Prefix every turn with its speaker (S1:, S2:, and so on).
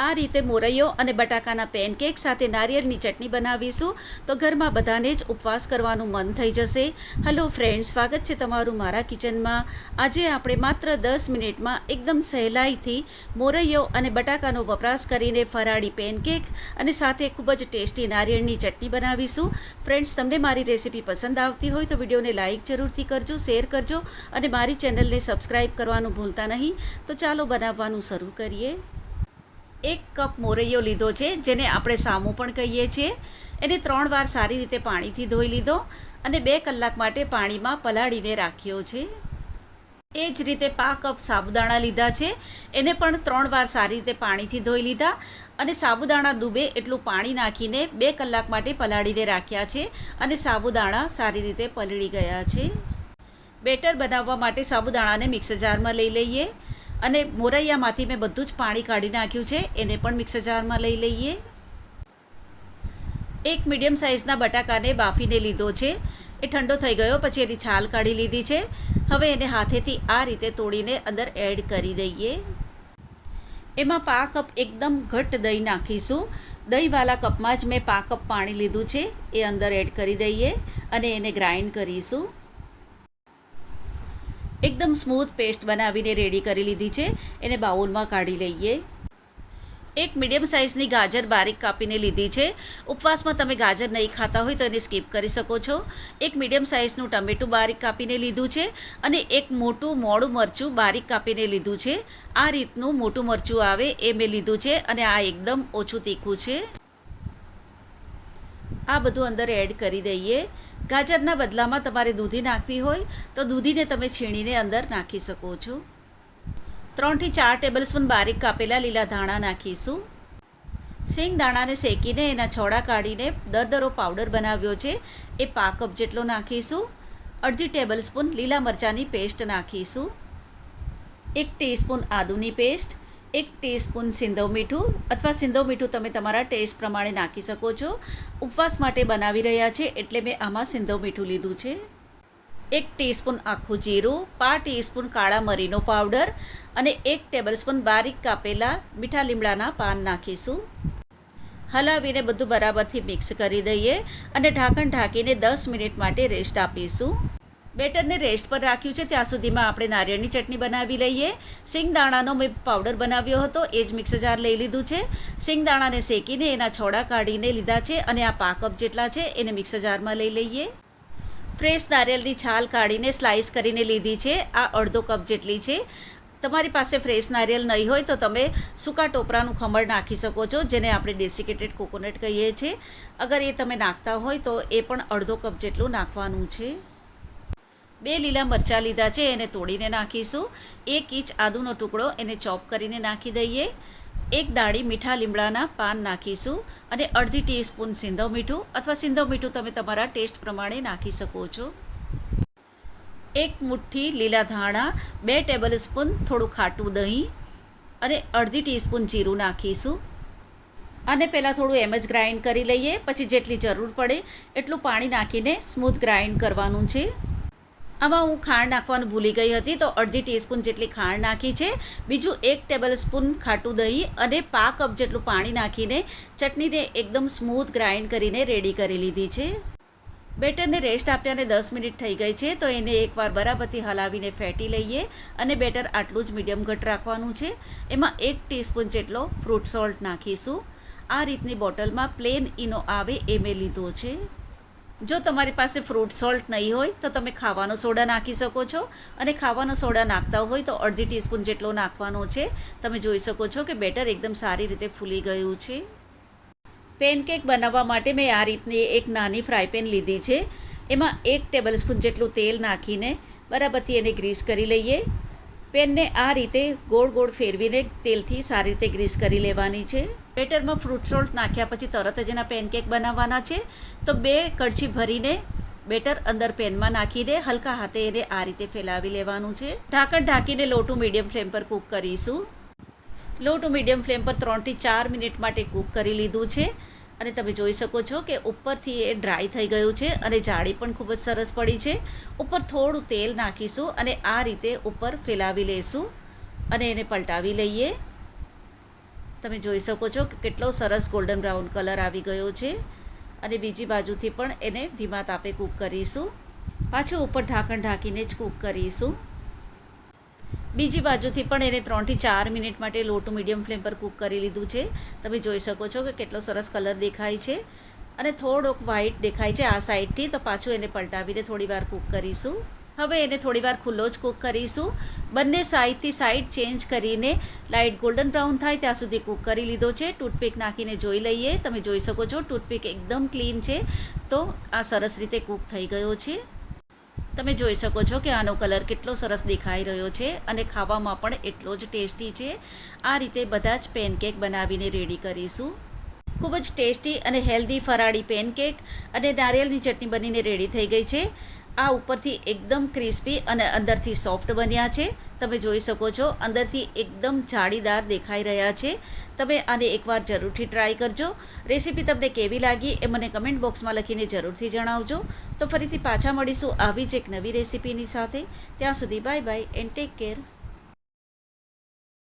S1: આ રીતે મોરૈયો અને બટાકાના પેનકેક સાથે નારિયેળની ચટણી બનાવીશું તો ઘરમાં બધાને જ ઉપવાસ કરવાનું મન થઈ જશે. હેલો ફ્રેન્ડ્સ, સ્વાગત છે તમારું મારા કિચનમાં. આજે આપણે માત્ર 10 મિનિટમાં એકદમ સહેલાઈથી મોરૈયો અને બટાકાનો વપરાશ કરીને ફરાળી પેનકેક અને સાથે ખૂબ જ ટેસ્ટી નારિયેળની ચટણી બનાવીશું. ફ્રેન્ડ્સ, તમને મારી રેસીપી પસંદ આવતી હોય તો વિડીયોને લાઇક જરૂરથી કરજો, શેર કરજો અને મારી ચેનલને સબસ્ક્રાઈબ કરવાનું ભૂલતા નહીં. તો ચાલો બનાવવાનું શરૂ કરીએ. 1 કપ મોરૈયો લીધો છે, જેને આપણે સામો પણ કહીએ છીએ. એને 3 વાર સારી રીતે પાણીથી ધોઈ લીધો અને 2 કલાક માટે પાણીમાં પલાળીને રાખ્યો છે. એ જ રીતે 5 કપ સાબુદાણા લીધા છે, એને પણ 3 વાર સારી રીતે પાણીથી ધોઈ લીધા અને સાબુદાણા ડૂબે એટલું પાણી નાખીને 2 કલાક માટે પલાળીને રાખ્યા છે અને સાબુદાણા સારી રીતે પલળી ગયા છે. બેટર બનાવવા માટે સાબુદાણાને મિક્સર જારમાં લઈ લઈએ અને મોરૈયામાંથી મેં બધું જ પાણી કાઢી નાખ્યું છે, એને પણ મિક્સર જારમાં લઈ લઈએ. 1 મીડિયમ સાઇઝના બટાકાને બાફીને લીધો છે. એ ઠંડો થઈ ગયો પછી એની છાલ કાઢી લીધી છે. હવે એને હાથેથી આ રીતે તોડીને અંદર એડ કરી દઈએ. એમાં 5 કપ એકદમ ઘટ્ટ દહીં નાખીશું. દહીંવાળા કપમાં જ મેં 5 કપ પાણી લીધું છે, એ અંદર એડ કરી દઈએ અને એને ગ્રાઇન્ડ કરીશું. એકદમ સ્મૂથ પેસ્ટ બનાવીને રેડી કરી લીધી છે, એને બાઉલમાં કાઢી લઈએ. 1 મીડિયમ સાઇઝની ગાજર બારીક કાપીને લીધી છે. ઉપવાસમાં તમે ગાજર નહીં ખાતા હોય તો એને સ્કીપ કરી શકો છો. 1 મીડિયમ સાઇઝનું ટમેટું બારીક કાપીને લીધું છે અને 1 મોટું મોડું મરચું બારીક કાપીને લીધું છે. આ રીતનું મોટું મરચું આવે એ મેં લીધું છે અને આ એકદમ ઓછું તીખું છે. આ બધું અંદર એડ કરી દઈએ. ગાજરના બદલામાં તમારે દૂધી નાખવી હોય તો દૂધીને તમે છીણીને અંદર નાખી શકો છો. 3 થી 4 ટેબલસ્પૂન બારીક કાપેલા લીલા ધાણા નાખીશું. સિંગ દાણાને શેકીને એના છોડા કાઢીને દરદરો પાવડર બનાવ્યો છે, એ 5 કપ જેટલો નાખીશું. 1/2 ટેબલસ્પૂન લીલા મરચાંની પેસ્ટ નાખીશું. 1 ટીસ્પૂન આદુની પેસ્ટ, 1 ટીસ્પૂન સિંધવ મીઠું અથવા સિંધવ મીઠું તમે તમારા ટેસ્ટ પ્રમાણે નાખી શકો છો. ઉપવાસ માટે બનાવી રહ્યા છે એટલે મેં આમાં સિંધવ મીઠું લીધું છે. 1 ટીસ્પૂન આખું જીરું, 5 ટીસ્પૂન કાળા મરીનો પાવડર અને 1 ટેબલસ્પૂન બારીક કાપેલા મીઠા લીમડાના પાન નાખીશું. હલાવીને બધું બરાબરથી મિક્સ કરી દઈએ અને ઢાંકણ ઢાંકીને 10 મિનિટ માટે રેસ્ટ આપીશું. બેટરને રેસ્ટ પર રાખ્યું છે ત્યાં સુધીમાં આપણે નારિયેળની ચટણી બનાવી લઈએ. સિંગદાણાનો મેં પાવડર બનાવ્યો હતો, એ જ મિક્સર જાર લઈ લીધું છે. સિંગદાણાને શેકીને એના છોડા કાઢીને લીધા છે અને આ 5 કપ જેટલા છે એને મિક્સર જારમાં લઈ લઈએ. ફ્રેશ નારિયેળની છાલ કાઢીને સ્લાઇસ કરીને લીધી છે, આ અડધો કપ જેટલી છે. તમારી પાસે ફ્રેશ નારિયેળ નહીં હોય તો તમે સૂકા ટોપરાનું ખમણ નાખી શકો છો, જેને આપણે ડેસિકેટેડ કોકોનટ કહીએ છીએ. અગર એ તમે નાખતા હોય તો એ પણ અડધો કપ જેટલું નાખવાનું છે. 2 લીલા મરચાં લીધા છે, એને તોડીને નાખીશું. 1 ઇંચ આદુનો ટુકડો એને ચોપ કરીને નાખી દઈએ. 1 ડાળી મીઠા લીમડાના પાન નાખીશું અને 1/2 ટીસ્પૂન સિંધવ મીઠું અથવા સિંધવ મીઠું તમે તમારા ટેસ્ટ પ્રમાણે નાખી શકો છો. 1 મુઠ્ઠી લીલા ધાણા, 2 ટેબલસ્પૂન થોડું ખાટું દહીં અને 1/2 ટીસ્પૂન જીરું નાખીશું. આને પહેલાં થોડું એમ જ ગ્રાઇન્ડ કરી લઈએ, પછી જેટલી જરૂર પડે એટલું પાણી નાખીને સ્મૂથ ગ્રાઇન્ડ કરવાનું છે. આમાં હું ખાંડ નાખવાનું ભૂલી ગઈ હતી તો 1/2 ટીસ્પૂન જેટલી ખાંડ નાખી છે. બીજું 1 ટેબલસ્પૂન ખાટું દહીં અને 5 કપ જેટલું પાણી નાખીને ચટણીને એકદમ સ્મૂથ ગ્રાઇન્ડ કરીને રેડી કરી લીધી છે. બેટરને રેસ્ટ આપ્યાને 10 મિનિટ થઈ ગઈ છે તો એને એકવાર બરાબરથી હલાવીને ફેટી લઈએ અને બેટર આટલું જ મીડિયમ ઘટ રાખવાનું છે. એમાં 1 ટીસ્પૂન જેટલો ફ્રૂટ સોલ્ટ નાખીશું. આ રીતની બોટલમાં પ્લેન ઈનો આવે એ મેં લીધો છે. જો તમારી પાસે ફ્રૂટ સોલ્ટ નહીં હોય તો તમે ખાવાનો સોડા નાખી શકો છો અને ખાવાનો સોડા નાખતા હોય તો 1/2 ટીસ્પૂન જેટલો નાખવાનો છે. તમે જોઈ શકો છો કે બેટર એકદમ સારી રીતે ફૂલી ગયું છે. પેનકેક બનાવવા માટે મેં આ રીતની એક નાની ફ્રાય પેન લીધી છે. એમાં 1 ટેબલસ્પૂન જેટલું તેલ નાખીને બરાબરથી એને ગ્રીસ કરી લઈએ. પેનને આ રીતે ગોળ ગોળ ફેરવીને તેલથી સારી રીતે ગ્રીસ કરી લેવાની છે. બેટરમાં ફ્રૂટ સોલ્ટ નાખ્યા પછી તરત જ એના પેનકેક બનાવવાના છે તો 2 કડછી ભરીને બેટર અંદર પેનમાં નાખીને હલકા હાથે એને આ રીતે ફેલાવી લેવાનું છે. ઢાંકણ ઢાંકીને લો ટુ મીડિયમ ફ્લેમ પર કૂક કરીશું. લો ટુ મીડિયમ ફ્લેમ પર 3 થી 4 મિનિટ માટે કૂક કરી લીધું છે અને તમે જોઈ શકો છો કે ઉપરથી એ ડ્રાય થઈ ગયું છે અને જાળી પણ ખૂબ જ સરસ પડી છે. ઉપર થોડું તેલ નાખીશું અને આ રીતે ઉપર ફેલાવી લઈશું અને એને પલટાવી લઈએ. તમે જોઈ શકો છો કે કેટલો સરસ ગોલ્ડન બ્રાઉન કલર આવી ગયો છે અને બીજી બાજુથી પણ એને ધીમા તાપે કૂક કરીશું. પાછું ઉપર ઢાંકણ ઢાંકીને જ કૂક કરીશું. બીજી બાજુથી પણ એને 3 થી 4 મિનિટ માટે લો ટુ મીડિયમ ફ્લેમ પર કૂક કરી લીધું છે. તમે જોઈ શકો છો કે કેટલો સરસ કલર દેખાય છે અને થોડોક વ્હાઈટ દેખાય છે આ સાઈડથી, તો પાછું એને પલટાવીને થોડી વાર કૂક કરીશું. હવે એને થોડી વાર ખુલ્લો જ કૂક કરીશું. બંને સાઈડથી સાઈડ ચેન્જ કરીને લાઇટ ગોલ્ડન બ્રાઉન થાય ત્યાં સુધી કૂક કરી લીધો છે. ટૂથપીક નાખીને જોઈ લઈએ. તમે જોઈ શકો છો ટૂથપીક એકદમ ક્લીન છે, તો આ સરસ રીતે કૂક થઈ ગયો છે. તમે જોઈ શકો છો કે આનો કલર કેટલો સરસ દેખાઈ રહ્યો છે અને ખાવામાં પણ એટલો જ ટેસ્ટી છે. આ રીતે બધા જ પેનકેક બનાવીને રેડી કરીશું. ખૂબ જ ટેસ્ટી અને હેલ્ધી ફરાળી પેનકેક અને નારિયેળની ચટણી બનીને રેડી થઈ ગઈ છે. આ ઉપરથી એકદમ ક્રિસ્પી અને અંદરથી સોફ્ટ બન્યા છે. તમે જોઈ શકો છો અંદરથી એકદમ જાળીદાર દેખાઈ રહ્યા છે. તમે આને એકવાર જરૂરથી ટ્રાય કરજો. રેસીપી તમને કેવી લાગી એ મને કમેન્ટ બોક્સમાં લખીને જરૂરથી જણાવજો. તો ફરીથી પાછા મળીશું આવી જ એક નવી રેસીપીની સાથે. ત્યાં સુધી bye bye and take care.